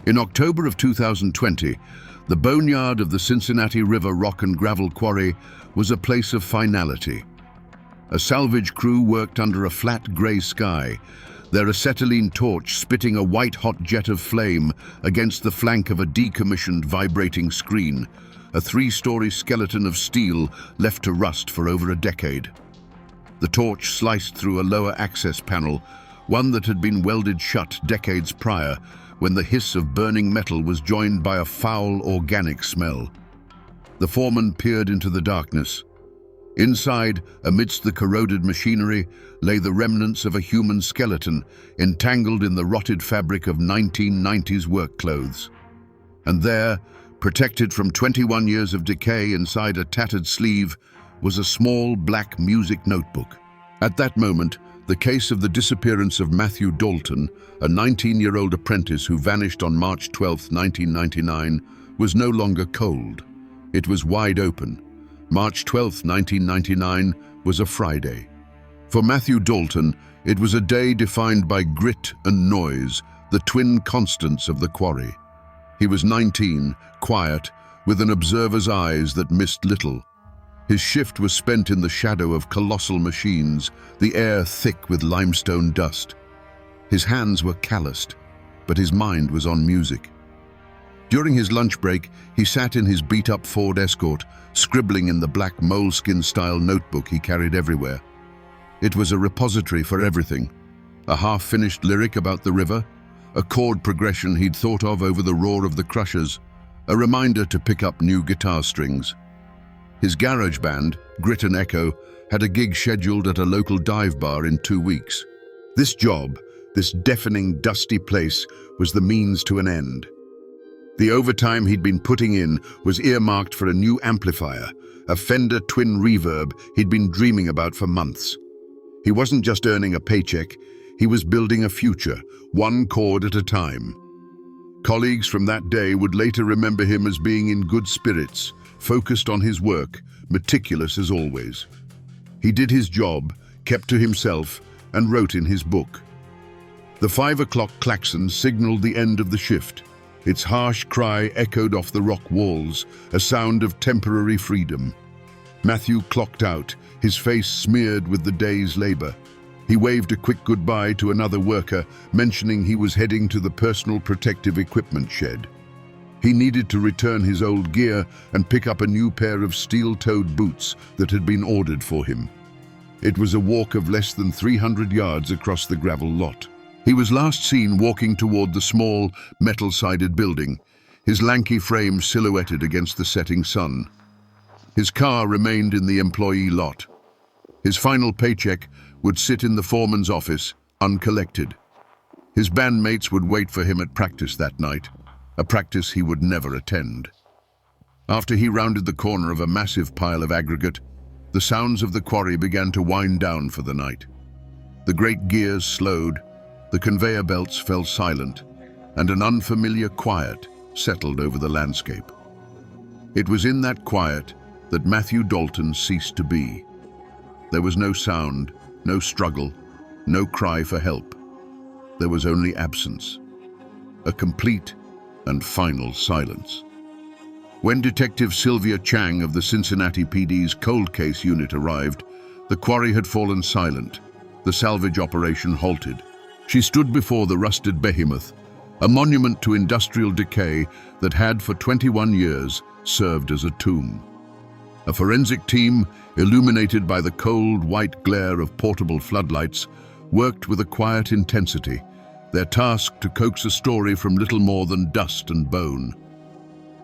In October of 2020, the boneyard of the Cincinnati River rock and gravel quarry was a place of finality. A salvage crew worked under a flat grey sky, their acetylene torch spitting a white-hot jet of flame against the flank of a decommissioned vibrating screen, a 3-story skeleton of steel left to rust for over a decade. The torch sliced through a lower access panel, one that had been welded shut decades prior, when the hiss of burning metal was joined by a foul organic smell. The foreman peered into the darkness. Inside, amidst the corroded machinery, lay the remnants of a human skeleton entangled in the rotted fabric of 1990s work clothes. And there, protected from 21 years of decay inside a tattered sleeve, was a small black music notebook. At that moment, the case of the disappearance of Matthew Dalton, a 19-year-old apprentice who vanished on March 12, 1999, was no longer cold. It was wide open. March 12, 1999 was a Friday. For Matthew Dalton, it was a day defined by grit and noise, the twin constants of the quarry. He was 19, quiet, with an observer's eyes that missed little. His shift was spent in the shadow of colossal machines, the air thick with limestone dust. His hands were calloused, but his mind was on music. During his lunch break, he sat in his beat-up Ford Escort, scribbling in the black moleskin-style notebook he carried everywhere. It was a repository for everything. A half-finished lyric about the river, a chord progression he'd thought of over the roar of the crushers, a reminder to pick up new guitar strings. His garage band, Grit and Echo, had a gig scheduled at a local dive bar in 2 weeks. This job, this deafening, dusty place, was the means to an end. The overtime he'd been putting in was earmarked for a new amplifier, a Fender twin reverb he'd been dreaming about for months. He wasn't just earning a paycheck, he was building a future, one chord at a time. Colleagues from that day would later remember him as being in good spirits, focused on his work, meticulous as always. He did his job, kept to himself, and wrote in his book. The 5 o'clock klaxon signaled the end of the shift. Its harsh cry echoed off the rock walls, a sound of temporary freedom. Matthew clocked out, his face smeared with the day's labor. He waved a quick goodbye to another worker, mentioning he was heading to the personal protective equipment shed. He needed to return his old gear and pick up a new pair of steel-toed boots that had been ordered for him. It was a walk of less than 300 yards across the gravel lot. He was last seen walking toward the small, metal-sided building, his lanky frame silhouetted against the setting sun. His car remained in the employee lot. His final paycheck would sit in the foreman's office, uncollected. His bandmates would wait for him at practice that night, a practice he would never attend. After he rounded the corner of a massive pile of aggregate, the sounds of the quarry began to wind down for the night. The great gears slowed, the conveyor belts fell silent, and an unfamiliar quiet settled over the landscape. It was in that quiet that Matthew Dalton ceased to be. There was no sound, no struggle, no cry for help. There was only absence, a complete and final silence. When Detective Sylvia Chang of the Cincinnati PD's cold case unit arrived, the quarry had fallen silent, the salvage operation halted. She stood before the rusted behemoth, a monument to industrial decay that had for 21 years served as a tomb. A forensic team, illuminated by the cold, white glare of portable floodlights, worked with a quiet intensity, their task to coax a story from little more than dust and bone.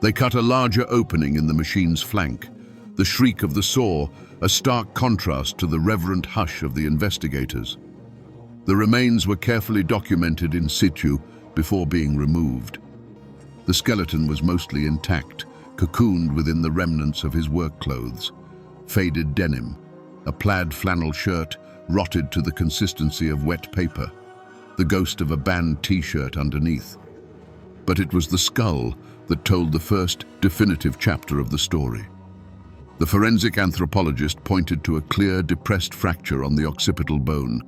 They cut a larger opening in the machine's flank, the shriek of the saw, a stark contrast to the reverent hush of the investigators. The remains were carefully documented in situ before being removed. The skeleton was mostly intact, cocooned within the remnants of his work clothes. Faded denim, a plaid flannel shirt rotted to the consistency of wet paper, the ghost of a band t-shirt underneath. But it was the skull that told the first definitive chapter of the story. The forensic anthropologist pointed to a clear, depressed fracture on the occipital bone,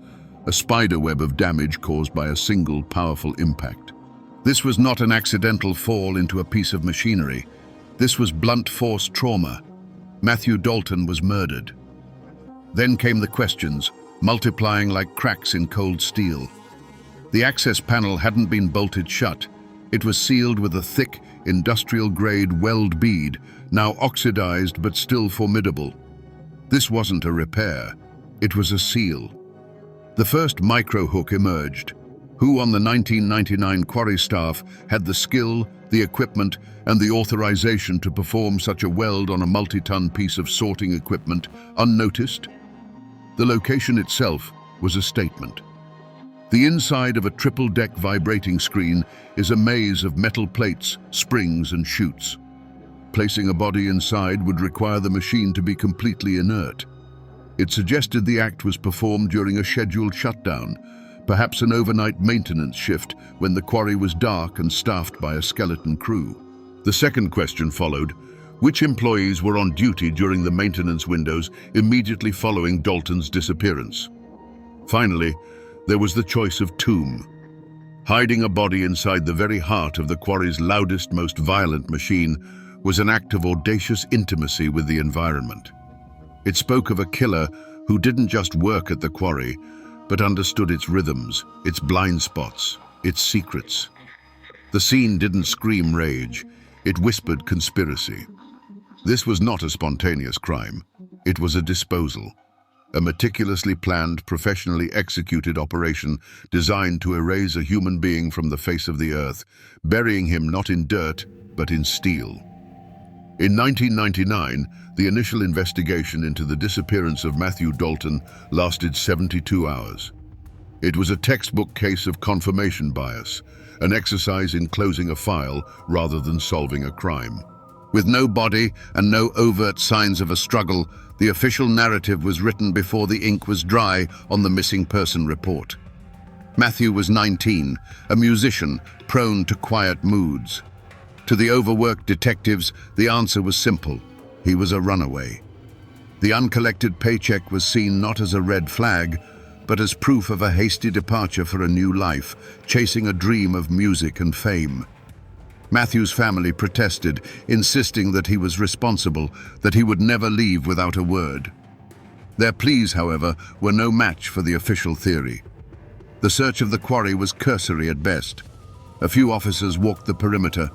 a spider web of damage caused by a single powerful impact. This was not an accidental fall into a piece of machinery. This was blunt force trauma. Matthew Dalton was murdered. Then came the questions, multiplying like cracks in cold steel. The access panel hadn't been bolted shut. It was sealed with a thick, industrial-grade weld bead, now oxidized but still formidable. This wasn't a repair. It was a seal. The first micro-hook emerged. Who on the 1999 quarry staff had the skill, the equipment, and the authorization to perform such a weld on a multi-ton piece of sorting equipment unnoticed? The location itself was a statement. The inside of a triple-deck vibrating screen is a maze of metal plates, springs, and chutes. Placing a body inside would require the machine to be completely inert. It suggested the act was performed during a scheduled shutdown, perhaps an overnight maintenance shift when the quarry was dark and staffed by a skeleton crew. The second question followed: which employees were on duty during the maintenance windows immediately following Dalton's disappearance? Finally, there was the choice of tomb. Hiding a body inside the very heart of the quarry's loudest, most violent machine was an act of audacious intimacy with the environment. It spoke of a killer who didn't just work at the quarry, but understood its rhythms, its blind spots, its secrets. The scene didn't scream rage, it whispered conspiracy. This was not a spontaneous crime. It was a disposal. A meticulously planned, professionally executed operation designed to erase a human being from the face of the earth, burying him not in dirt, but in steel. In 1999, the initial investigation into the disappearance of Matthew Dalton lasted 72 hours. It was a textbook case of confirmation bias, an exercise in closing a file rather than solving a crime. With no body and no overt signs of a struggle, the official narrative was written before the ink was dry on the missing person report. Matthew was 19, a musician prone to quiet moods. To the overworked detectives, the answer was simple. He was a runaway. The uncollected paycheck was seen not as a red flag, but as proof of a hasty departure for a new life, chasing a dream of music and fame. Matthew's family protested, insisting that he was responsible, that he would never leave without a word. Their pleas, however, were no match for the official theory. The search of the quarry was cursory at best. A few officers walked the perimeter.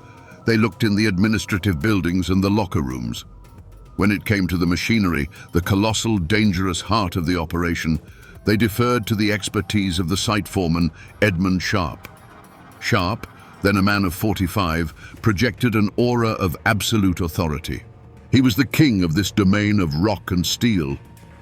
They looked in the administrative buildings and the locker rooms. When it came to the machinery, the colossal, dangerous heart of the operation, they deferred to the expertise of the site foreman, Edmund Sharp. Sharp, then a man of 45, projected an aura of absolute authority. He was the king of this domain of rock and steel.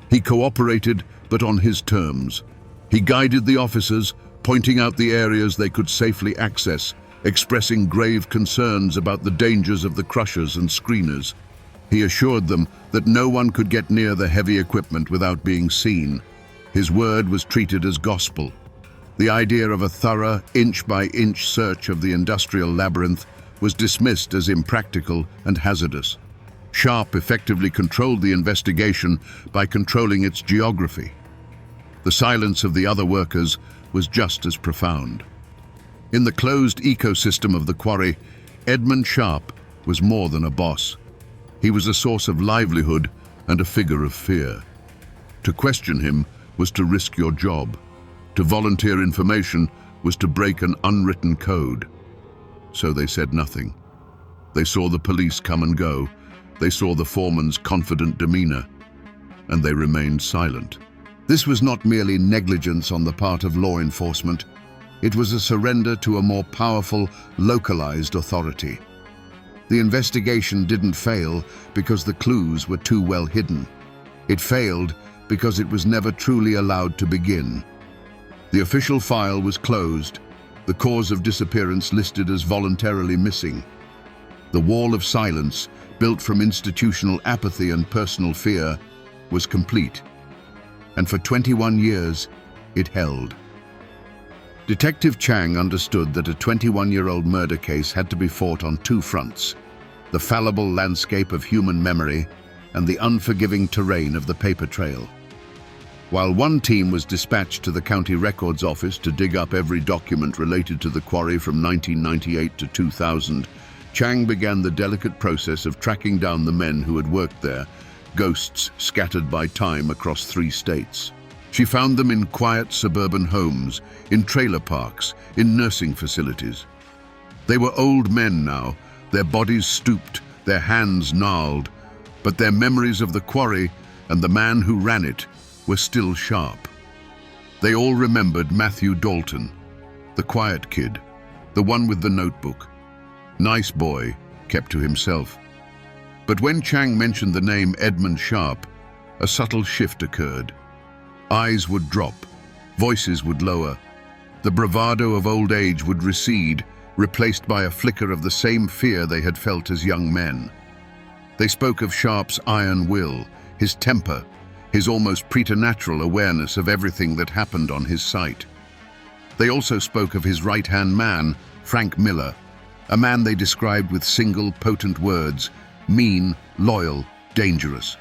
He cooperated, but on his terms. He guided the officers, pointing out the areas they could safely access, expressing grave concerns about the dangers of the crushers and screeners. He assured them that no one could get near the heavy equipment without being seen. His word was treated as gospel. The idea of a thorough, inch-by-inch search of the industrial labyrinth was dismissed as impractical and hazardous. Sharp effectively controlled the investigation by controlling its geography. The silence of the other workers was just as profound. In the closed ecosystem of the quarry, Edmund Sharp was more than a boss. He was a source of livelihood and a figure of fear. To question him was to risk your job. To volunteer information was to break an unwritten code. So they said nothing. They saw the police come and go. They saw the foreman's confident demeanor, and they remained silent. This was not merely negligence on the part of law enforcement. It was a surrender to a more powerful, localized authority. The investigation didn't fail because the clues were too well hidden. It failed because it was never truly allowed to begin. The official file was closed, the cause of disappearance listed as voluntarily missing. The wall of silence, built from institutional apathy and personal fear, was complete. And for 21 years, it held. Detective Chang understood that a 21-year-old murder case had to be fought on two fronts: the fallible landscape of human memory and the unforgiving terrain of the paper trail. While one team was dispatched to the county records office to dig up every document related to the quarry from 1998 to 2000, Chang began the delicate process of tracking down the men who had worked there, ghosts scattered by time across 3 states. She found them in quiet suburban homes, in trailer parks, in nursing facilities. They were old men now, their bodies stooped, their hands gnarled, but their memories of the quarry and the man who ran it were still sharp. They all remembered Matthew Dalton, the quiet kid, the one with the notebook. Nice boy, kept to himself. But when Chang mentioned the name Edmund Sharp, a subtle shift occurred. Eyes would drop, voices would lower. The bravado of old age would recede, replaced by a flicker of the same fear they had felt as young men. They spoke of Sharp's iron will, his temper, his almost preternatural awareness of everything that happened on his site. They also spoke of his right-hand man, Frank Miller, a man they described with single, potent words: mean, loyal, dangerous.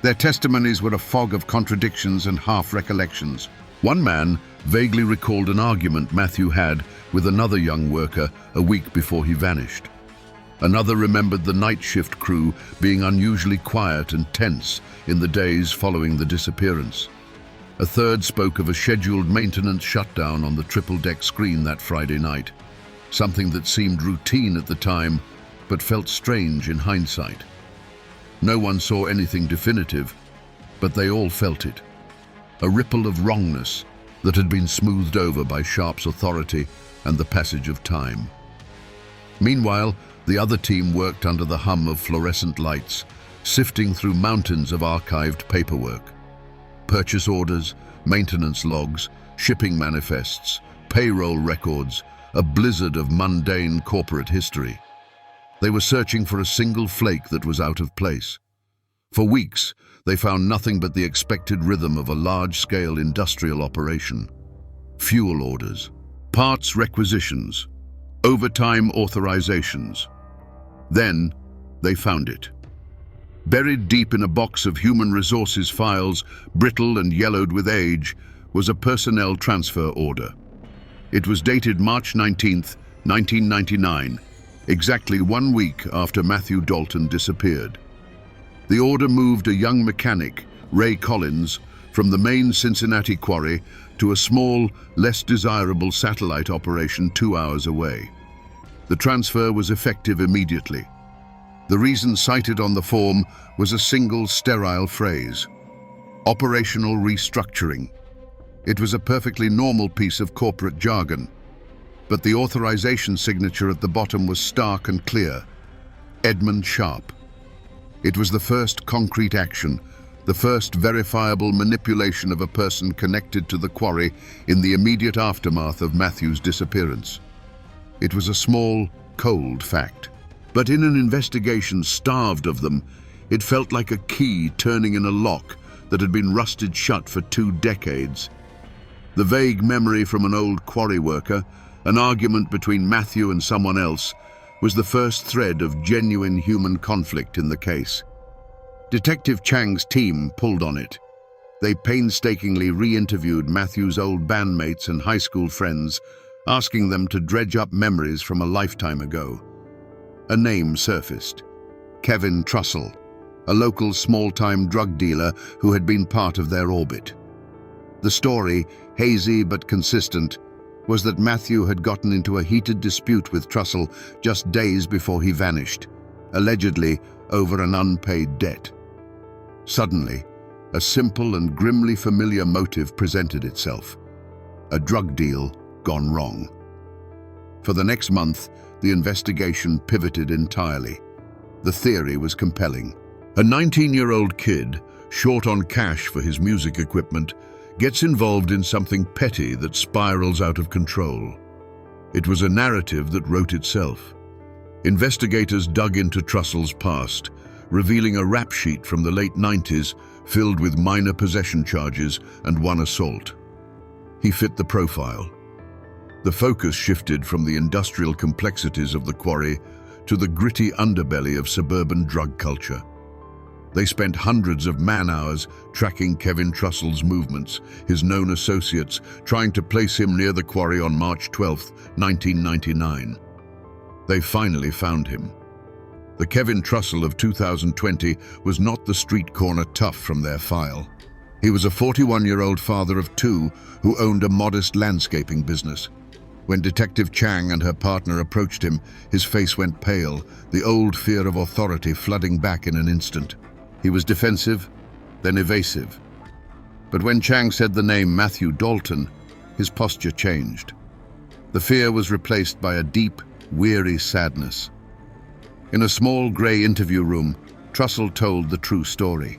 Their testimonies were a fog of contradictions and half-recollections. One man vaguely recalled an argument Matthew had with another young worker a week before he vanished. Another remembered the night shift crew being unusually quiet and tense in the days following the disappearance. A third spoke of a scheduled maintenance shutdown on the triple-deck screen that Friday night, something that seemed routine at the time but felt strange in hindsight. No one saw anything definitive, but they all felt it. A ripple of wrongness that had been smoothed over by Sharp's authority and the passage of time. Meanwhile, the other team worked under the hum of fluorescent lights, sifting through mountains of archived paperwork. Purchase orders, maintenance logs, shipping manifests, payroll records, a blizzard of mundane corporate history. They were searching for a single flake that was out of place. For weeks, they found nothing but the expected rhythm of a large-scale industrial operation. Fuel orders, parts requisitions, overtime authorizations. Then, they found it. Buried deep in a box of human resources files, brittle and yellowed with age, was a personnel transfer order. It was dated March 19, 1999, exactly 1 week after Matthew Dalton disappeared. The order moved a young mechanic, Ray Collins, from the main Cincinnati quarry to a small, less desirable satellite operation 2 hours away. The transfer was effective immediately. The reason cited on the form was a single sterile phrase: operational restructuring. It was a perfectly normal piece of corporate jargon, but the authorization signature at the bottom was stark and clear: Edmund Sharp. It was the first concrete action, the first verifiable manipulation of a person connected to the quarry in the immediate aftermath of Matthew's disappearance. It was a small, cold fact, but in an investigation starved of them, it felt like a key turning in a lock that had been rusted shut for 2 decades. The vague memory from an old quarry worker, an argument between Matthew and someone else, was the first thread of genuine human conflict in the case. Detective Chang's team pulled on it. They painstakingly re-interviewed Matthew's old bandmates and high school friends, asking them to dredge up memories from a lifetime ago. A name surfaced: Kevin Trussell, a local small-time drug dealer who had been part of their orbit. The story, hazy but consistent, was that Matthew had gotten into a heated dispute with Trussell just days before he vanished, allegedly over an unpaid debt. Suddenly, a simple and grimly familiar motive presented itself: a drug deal gone wrong. For the next month, the investigation pivoted entirely. The theory was compelling. A 19-year-old kid, short on cash for his music equipment, gets involved in something petty that spirals out of control. It was a narrative that wrote itself. Investigators dug into Trussell's past, revealing a rap sheet from the late 90s filled with minor possession charges and 1 assault. He fit the profile. The focus shifted from the industrial complexities of the quarry to the gritty underbelly of suburban drug culture. They spent hundreds of man-hours tracking Kevin Trussell's movements, his known associates, trying to place him near the quarry on March 12, 1999. They finally found him. The Kevin Trussell of 2020 was not the street corner tough from their file. He was a 41-year-old father of two who owned a modest landscaping business. When Detective Chang and her partner approached him, his face went pale, the old fear of authority flooding back in an instant. He was defensive, then evasive. But when Chang said the name Matthew Dalton, his posture changed. The fear was replaced by a deep, weary sadness. In a small grey interview room, Trussell told the true story.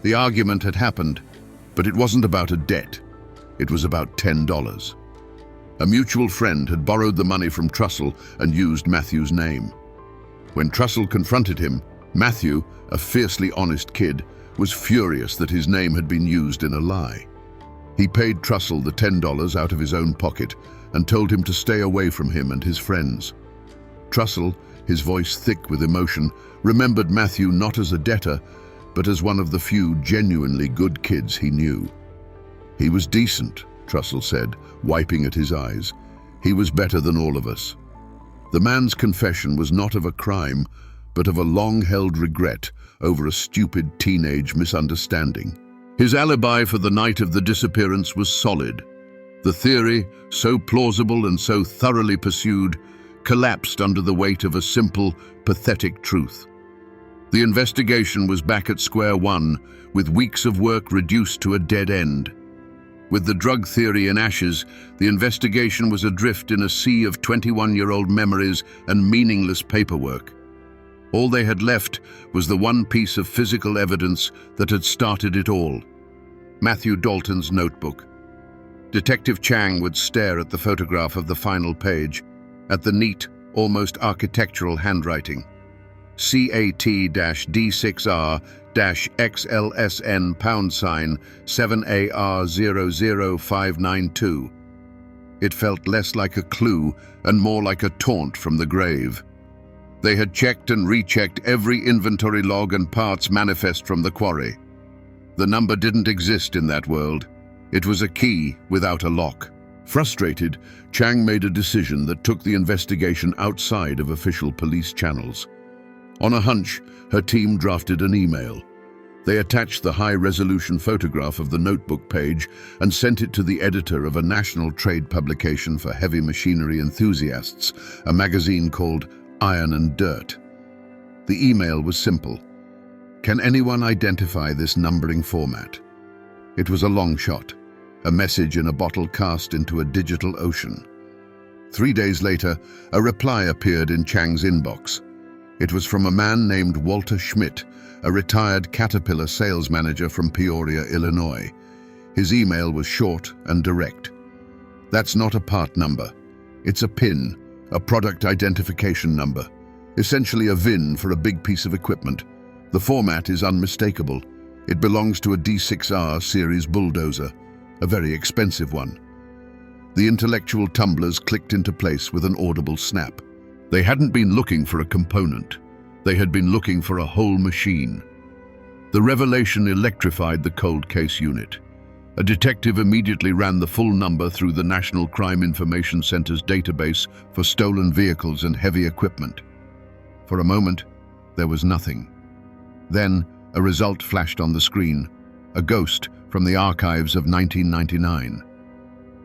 The argument had happened, but it wasn't about a debt. It was about $10. A mutual friend had borrowed the money from Trussell and used Matthew's name. When Trussell confronted him, Matthew, a fiercely honest kid, was furious that his name had been used in a lie. He paid Trussell the $10 out of his own pocket and told him to stay away from him and his friends. Trussell, his voice thick with emotion, remembered Matthew not as a debtor, but as one of the few genuinely good kids he knew. He was decent, Trussell said, wiping at his eyes. He was better than all of us. The man's confession was not of a crime, but of a long-held regret over a stupid teenage misunderstanding. His alibi for the night of the disappearance was solid. The theory, so plausible and so thoroughly pursued, collapsed under the weight of a simple, pathetic truth. The investigation was back at square one, with weeks of work reduced to a dead end. With the drug theory in ashes, the investigation was adrift in a sea of 21-year-old memories and meaningless paperwork. All they had left was the one piece of physical evidence that had started it all: Matthew Dalton's notebook. Detective Chang would stare at the photograph of the final page, at the neat, almost architectural handwriting. CAT-D6R-XLSN #7AR00592. It felt less like a clue and more like a taunt from the grave. They had checked and rechecked every inventory log and parts manifest from the quarry. The number didn't exist in that world. It was a key without a lock. Frustrated, Chang made a decision that took the investigation outside of official police channels. On a hunch, her team drafted an email. They attached the high-resolution photograph of the notebook page and sent it to the editor of a national trade publication for heavy machinery enthusiasts, a magazine called Iron and Dirt. The email was simple. Can anyone identify this numbering format? It was a long shot, a message in a bottle cast into a digital ocean. 3 days later, a reply appeared in Chang's inbox. It was from a man named Walter Schmidt, a retired Caterpillar sales manager from Peoria, Illinois. His email was short and direct. That's not a part number. It's a PIN, a product identification number, essentially a VIN for a big piece of equipment. The format is unmistakable. It belongs to a D6R series bulldozer, a very expensive one. The intellectual tumblers clicked into place with an audible snap. They hadn't been looking for a component. They had been looking for a whole machine. The revelation electrified the cold case unit. A detective immediately ran the full number through the National Crime Information Center's database for stolen vehicles and heavy equipment. For a moment, there was nothing. Then, a result flashed on the screen, a ghost from the archives of 1999.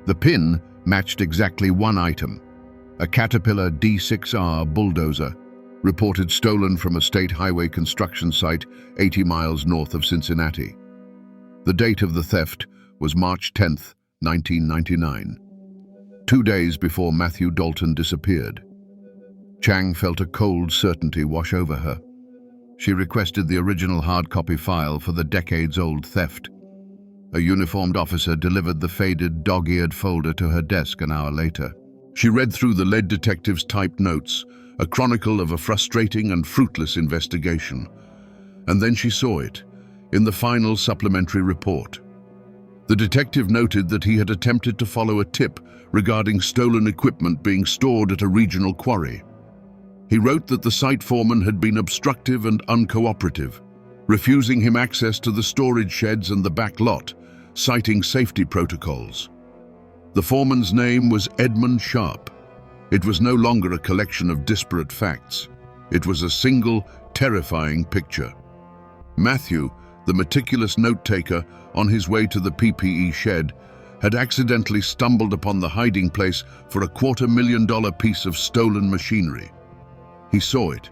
The PIN matched exactly one item: a Caterpillar D6R bulldozer, reported stolen from a state highway construction site 80 miles north of Cincinnati. The date of the theft was March 10, 1999, 2 days before Matthew Dalton disappeared. Chang felt a cold certainty wash over her. She requested the original hard copy file for the decades-old theft. A uniformed officer delivered the faded, dog-eared folder to her desk an hour later. She read through the lead detective's typed notes, a chronicle of a frustrating and fruitless investigation. And then she saw it, in the final supplementary report. The detective noted that he had attempted to follow a tip regarding stolen equipment being stored at a regional quarry. He wrote that the site foreman had been obstructive and uncooperative, refusing him access to the storage sheds and the back lot, citing safety protocols. The foreman's name was Edmund Sharp. It was no longer a collection of disparate facts. It was a single, terrifying picture. Matthew, the meticulous note-taker, on his way to the PPE shed, had accidentally stumbled upon the hiding place for a $250,000 piece of stolen machinery. He saw it,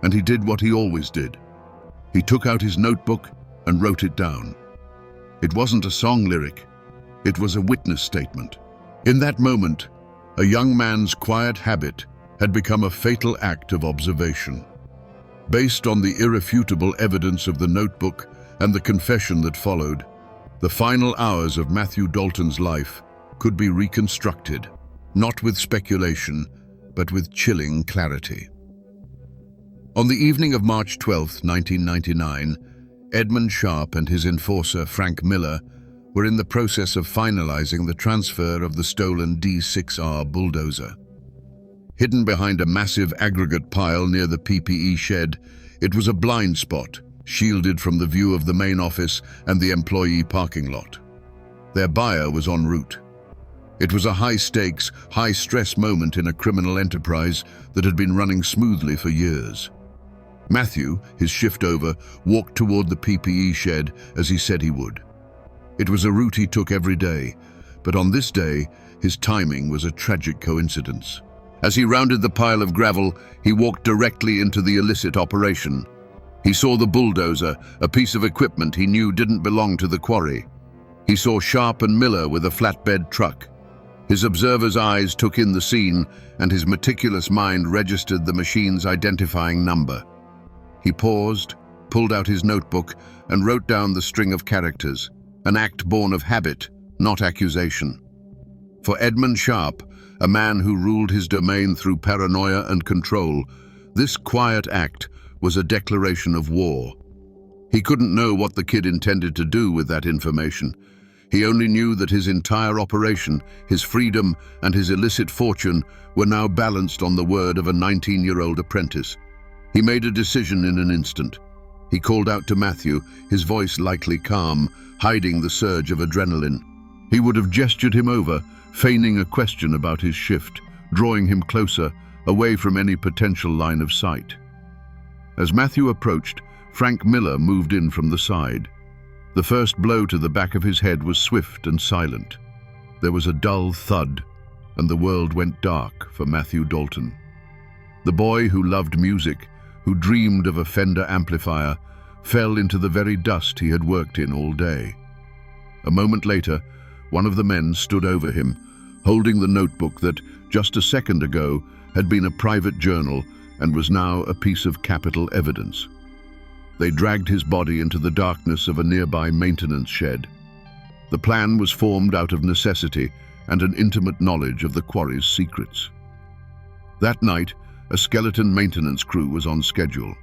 and he did what he always did. He took out his notebook and wrote it down. It wasn't a song lyric, it was a witness statement. In that moment, a young man's quiet habit had become a fatal act of observation. Based on the irrefutable evidence of the notebook and the confession that followed, the final hours of Matthew Dalton's life could be reconstructed, not with speculation, but with chilling clarity. On the evening of March 12, 1999, Edmund Sharp and his enforcer, Frank Miller, were in the process of finalizing the transfer of the stolen D6R bulldozer. Hidden behind a massive aggregate pile near the PPE shed, it was a blind spot, shielded from the view of the main office and the employee parking lot. Their buyer was en route. It was a high-stakes, high-stress moment in a criminal enterprise that had been running smoothly for years. Matthew, his shift over, walked toward the PPE shed as he said he would. It was a route he took every day, but on this day, his timing was a tragic coincidence. As he rounded the pile of gravel, he walked directly into the illicit operation. He saw the bulldozer, a piece of equipment he knew didn't belong to the quarry. He saw Sharp and Miller with a flatbed truck. His observer's eyes took in the scene, and his meticulous mind registered the machine's identifying number. He paused, pulled out his notebook, and wrote down the string of characters, an act born of habit, not accusation. For Edmund Sharp, a man who ruled his domain through paranoia and control, this quiet act was a declaration of war. He couldn't know what the kid intended to do with that information. He only knew that his entire operation, his freedom, and his illicit fortune were now balanced on the word of a 19-year-old apprentice. He made a decision in an instant. He called out to Matthew, his voice lightly calm, hiding the surge of adrenaline. He would have gestured him over, feigning a question about his shift, drawing him closer, away from any potential line of sight. As Matthew approached, Frank Miller moved in from the side. The first blow to the back of his head was swift and silent. There was a dull thud, and the world went dark for Matthew Dalton. The boy who loved music, who dreamed of a Fender amplifier, fell into the very dust he had worked in all day. A moment later, one of the men stood over him, holding the notebook that, just a second ago, had been a private journal and was now a piece of capital evidence. They dragged his body into the darkness of a nearby maintenance shed. The plan was formed out of necessity and an intimate knowledge of the quarry's secrets. That night, a skeleton maintenance crew was on schedule.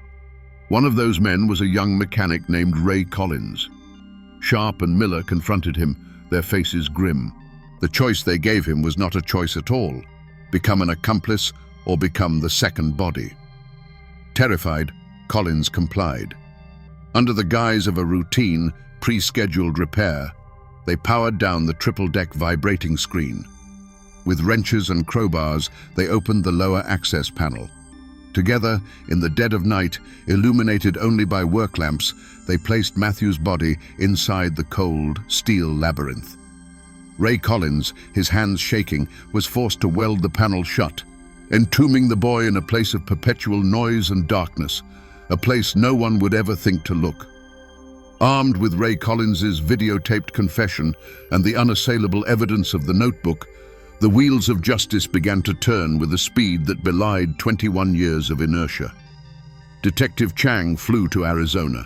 One of those men was a young mechanic named Ray Collins. Sharp and Miller confronted him, their faces grim. The choice they gave him was not a choice at all: become an accomplice or become the second body. Terrified, Collins complied. Under the guise of a routine, pre-scheduled repair, they powered down the triple-deck vibrating screen. With wrenches and crowbars, they opened the lower access panel. Together, in the dead of night, illuminated only by work lamps, they placed Matthew's body inside the cold, steel labyrinth. Ray Collins, his hands shaking, was forced to weld the panel shut, entombing the boy in a place of perpetual noise and darkness, a place no one would ever think to look. Armed with Ray Collins's videotaped confession and the unassailable evidence of the notebook, the wheels of justice began to turn with a speed that belied 21 years of inertia. Detective Chang flew to Arizona.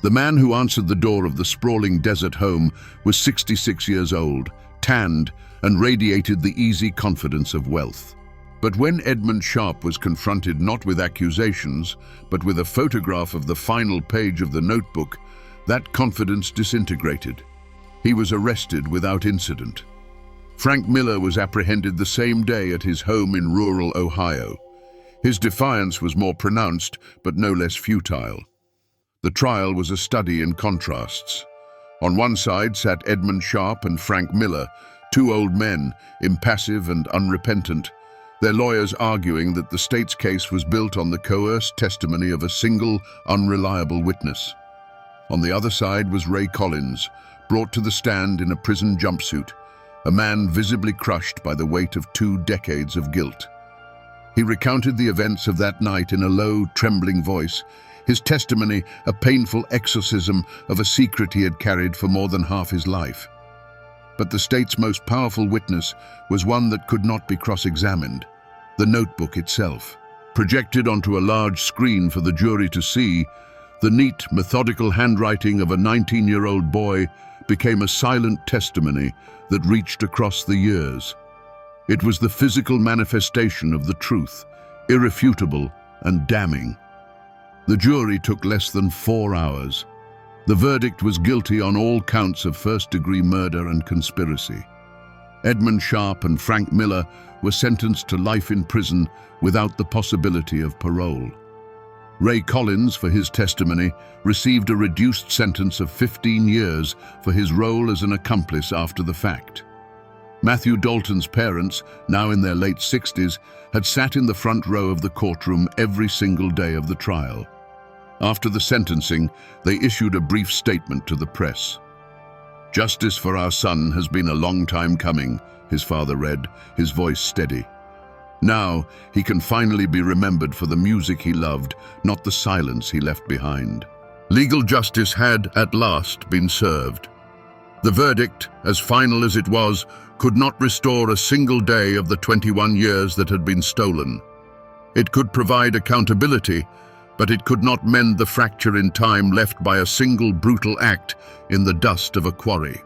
The man who answered the door of the sprawling desert home was 66 years old, tanned, and radiated the easy confidence of wealth. But when Edmund Sharp was confronted not with accusations, but with a photograph of the final page of the notebook, that confidence disintegrated. He was arrested without incident. Frank Miller was apprehended the same day at his home in rural Ohio. His defiance was more pronounced, but no less futile. The trial was a study in contrasts. On one side sat Edmund Sharp and Frank Miller, two old men, impassive and unrepentant, their lawyers arguing that the state's case was built on the coerced testimony of a single, unreliable witness. On the other side was Ray Collins, brought to the stand in a prison jumpsuit, a man visibly crushed by the weight of 2 decades of guilt. He recounted the events of that night in a low, trembling voice, his testimony a painful exorcism of a secret he had carried for more than half his life. But the state's most powerful witness was one that could not be cross-examined: the notebook itself. Projected onto a large screen for the jury to see, the neat, methodical handwriting of a 19-year-old boy became a silent testimony that reached across the years. It was the physical manifestation of the truth, irrefutable and damning. The jury took less than 4 hours. The verdict was guilty on all counts of first-degree murder and conspiracy. Edmund Sharp and Frank Miller were sentenced to life in prison without the possibility of parole. Ray Collins, for his testimony, received a reduced sentence of 15 years for his role as an accomplice after the fact. Matthew Dalton's parents, now in their late 60s, had sat in the front row of the courtroom every single day of the trial. After the sentencing, they issued a brief statement to the press. "Justice for our son has been a long time coming," his father read, his voice steady. "Now, he can finally be remembered for the music he loved, not the silence he left behind." Legal justice had, at last, been served. The verdict, as final as it was, could not restore a single day of the 21 years that had been stolen. It could provide accountability, but it could not mend the fracture in time left by a single brutal act in the dust of a quarry.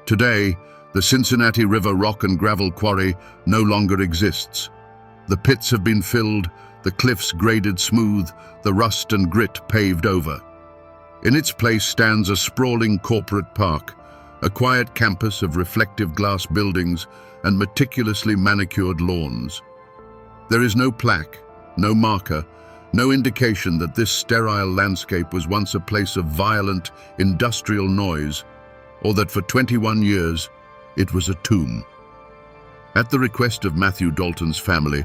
Today, the Cincinnati River rock and gravel quarry no longer exists. The pits have been filled, the cliffs graded smooth, the rust and grit paved over. In its place stands a sprawling corporate park, a quiet campus of reflective glass buildings and meticulously manicured lawns. There is no plaque, no marker, no indication that this sterile landscape was once a place of violent, industrial noise, or that for 21 years it was a tomb. At the request of Matthew Dalton's family,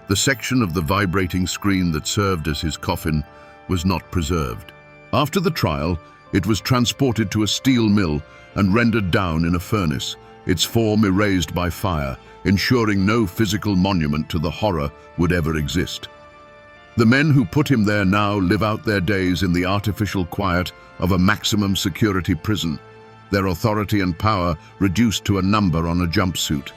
the section of the vibrating screen that served as his coffin was not preserved. After the trial, it was transported to a steel mill and rendered down in a furnace, its form erased by fire, ensuring no physical monument to the horror would ever exist. The men who put him there now live out their days in the artificial quiet of a maximum security prison, their authority and power reduced to a number on a jumpsuit.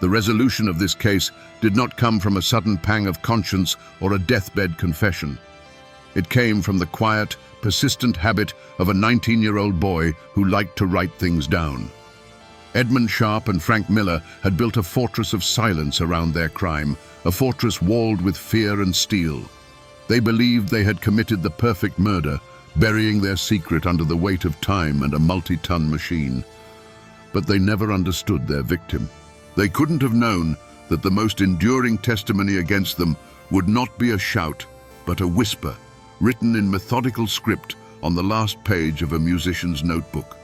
The resolution of this case did not come from a sudden pang of conscience or a deathbed confession. It came from the quiet, persistent habit of a 19-year-old boy who liked to write things down. Edmund Sharp and Frank Miller had built a fortress of silence around their crime, a fortress walled with fear and steel. They believed they had committed the perfect murder, burying their secret under the weight of time and a multi-ton machine. But they never understood their victim. They couldn't have known that the most enduring testimony against them would not be a shout, but a whisper, written in methodical script on the last page of a musician's notebook.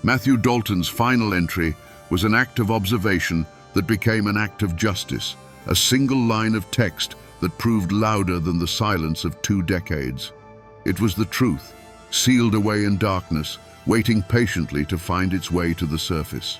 Matthew Dalton's final entry was an act of observation that became an act of justice, a single line of text that proved louder than the silence of 2 decades. It was the truth, sealed away in darkness, waiting patiently to find its way to the surface.